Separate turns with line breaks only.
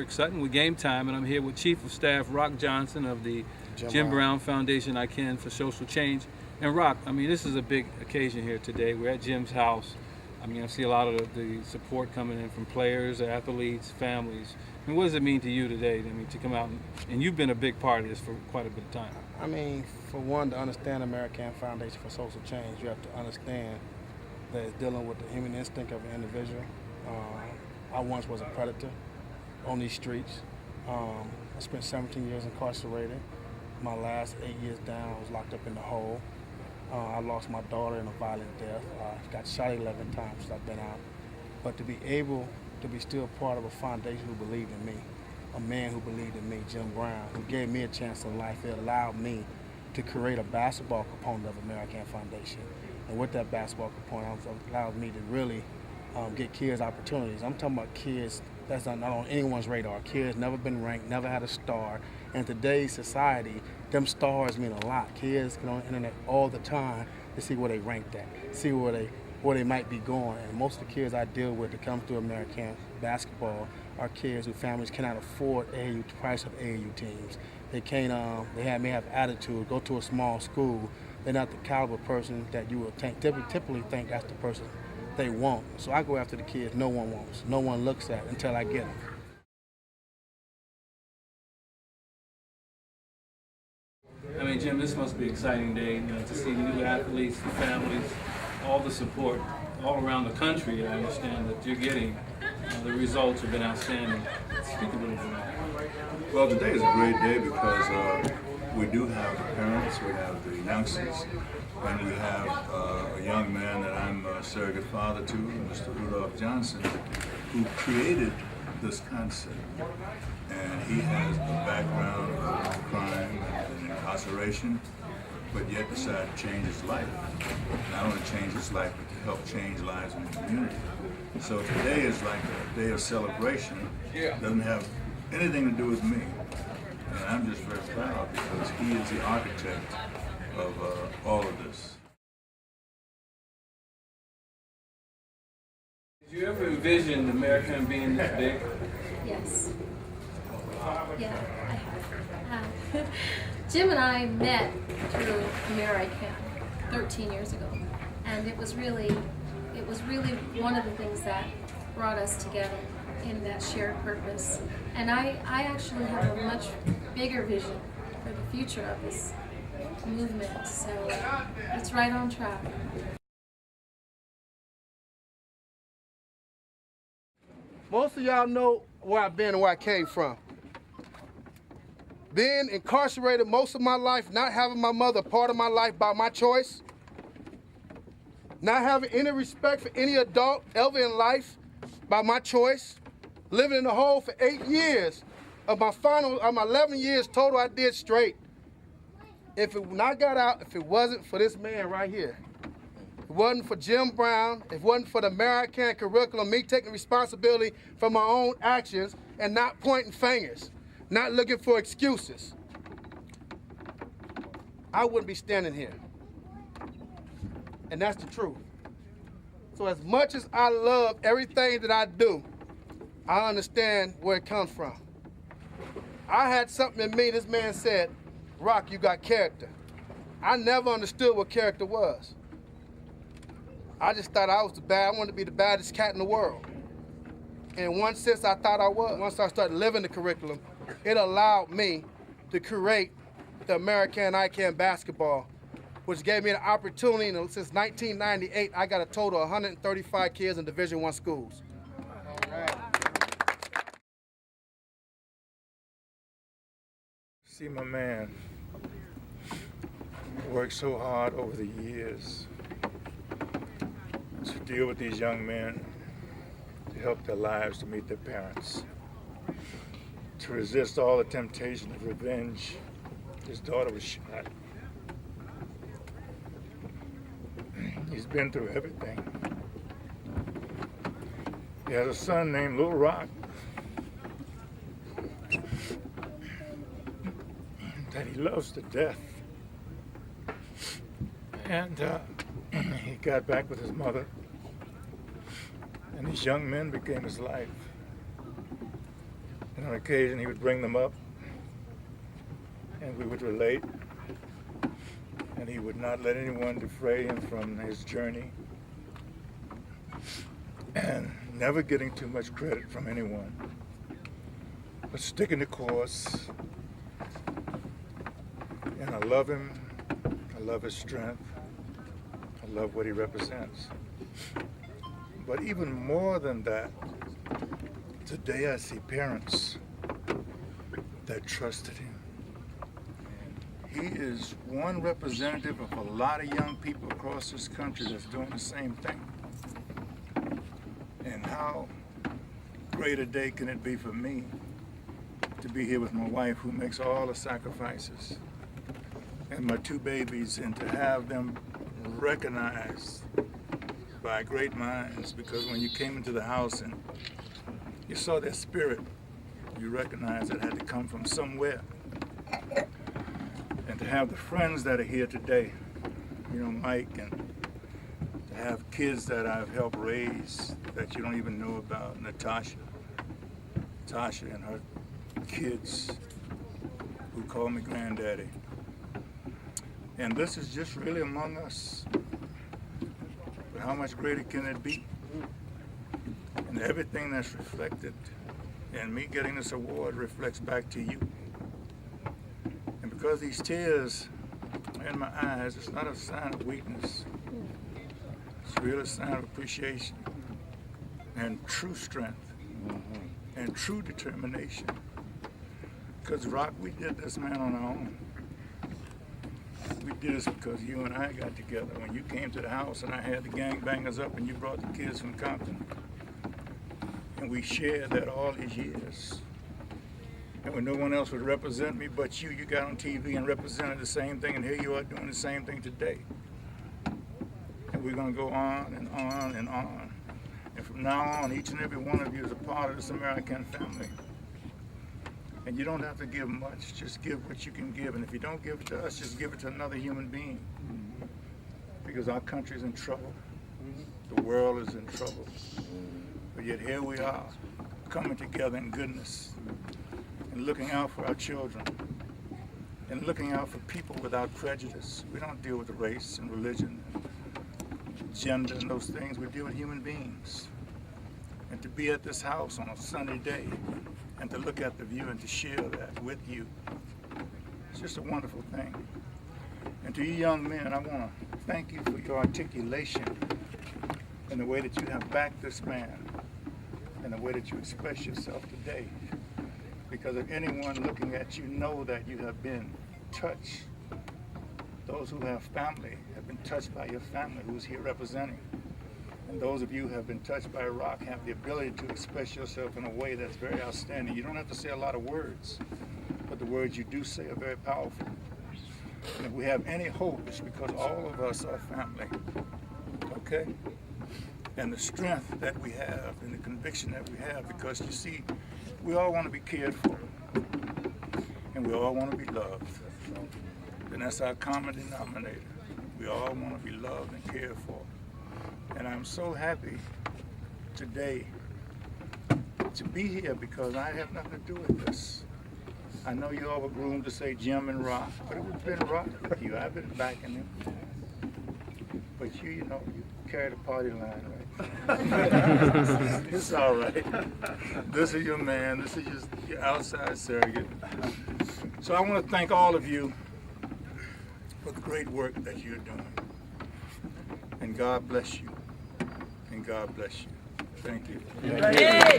Eric Sutton with Game Time, and I'm here with Chief of Staff Rock Johnson of the Jim Brown Foundation I-Can for Social Change. And Rock, I mean, this is a big occasion here today. We're at Jim's house. I mean, I see a lot of the support coming in from players, athletes, families. I mean, what does it mean to you today? I mean, to come out and you've been a big part of this for quite a bit of time.
I mean, for one, to understand the Ameri-I-Can Foundation for Social Change, you have to understand that it's dealing with the human instinct of an individual. I once was a predator on these streets. I spent 17 years incarcerated. My last 8 years down, I was locked up in the hole. I lost my daughter in a violent death. I got shot 11 times since I've been out. But to be able to be still part of a foundation who believed in me, a man who believed in me, Jim Brown, who gave me a chance in life, it allowed me to create a basketball component of Ameri-I-Can Foundation. And with that basketball component, it allowed me to really get kids opportunities. I'm talking about kids that's not on anyone's radar. Kids never been ranked, never had a star. In today's society, them stars mean a lot. Kids get on the internet all the time to see where they ranked at, see where they might be going. And most of the kids I deal with that come through Ameri-I-Can basketball are kids whose families cannot afford the price of AAU teams. They can't. They may have attitude. Go to a small school. They're not the caliber person that you would typically think that's the person they want. So I go after the kids no one wants, no one looks at until I get them.
I mean, Jim, this must be an exciting day, to see new athletes, the families, all the support all around the country. I understand that you're getting. The results have been outstanding. Speak a little bit about that.
Well, today is a great day because we do have the parents, we have the youngsters, and we have a young man that I'm a surrogate father to, Mr. Rudolph Johnson, who created this concept. And he has a background of crime and incarceration, but yet decided to change his life. Not only change his life, but to help change lives in the community. So today is like a day of celebration. It doesn't have anything to do with me. And I'm just very proud because he is the architect of all of this.
Did you ever envision Ameri-I-Can being this big?
Yes. Yeah, I have. Jim and I met through Ameri-I-Can 13 years ago, and it was really one of the things that brought us together in that shared purpose. And I actually have a much bigger vision for the future of this movement, so it's right on track.
Most of y'all know where I've been and where I came from. Being incarcerated most of my life, not having my mother part of my life by my choice, not having any respect for any adult ever in life by my choice, living in the hole for 8 years of my 11 years total I did straight. When I got out, if it wasn't for this man right here, it wasn't for Jim Brown, it wasn't for the Ameri-I-Can curriculum, me taking responsibility for my own actions and not pointing fingers, not looking for excuses, I wouldn't be standing here. And that's the truth. So as much as I love everything that I do, I understand where it comes from. I had something in me, this man said, Rock, you got character. I never understood what character was. I just thought I wanted to be the baddest cat in the world. And in one sense, I thought I was. Once I started living the curriculum, it allowed me to create the Ameri-I-Can I-Can basketball, which gave me an opportunity. Since 1998, I got a total of 135 kids in Division I schools. All right.
See, my man worked so hard over the years to deal with these young men, to help their lives to meet their parents, to resist all the temptation of revenge. His daughter was shot. He's been through everything. He has a son named Little Rock that he loves to death. And he got back with his mother, and these young men became his life. And on occasion, he would bring them up, and we would relate. And he would not let anyone defray him from his journey. And never getting too much credit from anyone, but sticking the course. And I love him. I love his strength. I love what he represents. But even more than that, today I see parents that trusted him. He is one representative of a lot of young people across this country that's doing the same thing. And how great a day can it be for me to be here with my wife, who makes all the sacrifices, and my 2 babies, and to have them recognized by great minds, because when you came into the house and you saw their spirit, you recognized it had to come from somewhere. And to have the friends that are here today, you know, Mike, and to have kids that I've helped raise that you don't even know about, Natasha and her kids who call me granddaddy. And this is just really among us. But how much greater can it be? And everything that's reflected, and me getting this award reflects back to you. And because these tears are in my eyes, it's not a sign of weakness. It's really a sign of appreciation and true strength and true determination. Because, Rock, we did this, man, on our own. We did this because you and I got together. When you came to the house and I had the gangbangers up and you brought the kids from Compton. And we shared that all these years. And when no one else would represent me but you, you got on TV and represented the same thing, and here you are doing the same thing today. And we're going to go on and on and on. And from now on, each and every one of you is a part of this Ameri-I-Can family. And you don't have to give much, just give what you can give. And if you don't give it to us, just give it to another human being. Because our country's in trouble. The world is in trouble. But yet here we are, coming together in goodness and looking out for our children and looking out for people without prejudice. We don't deal with race and religion and gender and those things. We deal with human beings. And to be at this house on a sunny day and to look at the view and to share that with you, it's just a wonderful thing. And to you young men, I want to thank you for your articulation and the way that you have backed this man and the way that you express yourself today. Because if anyone looking at you know that you have been touched, those who have family have been touched by your family who's here representing. And those of you who have been touched by Rock have the ability to express yourself in a way that's very outstanding. You don't have to say a lot of words, but the words you do say are very powerful. And if we have any hope, it's because all of us are family, okay? And the strength that we have and the conviction that we have, because you see, we all want to be cared for, and we all want to be loved. And that's our common denominator. We all want to be loved and cared for. And I'm so happy today to be here because I have nothing to do with this. I know you all were groomed to say Jim and Rock, but it would have been Rock with you. I've been backing him. But you know, you carry the party line, right? It's all right. This is your man. This is your outside surrogate. So I want to thank all of you for the great work that you're doing. And God bless you. And God bless you. Thank you.
Hey!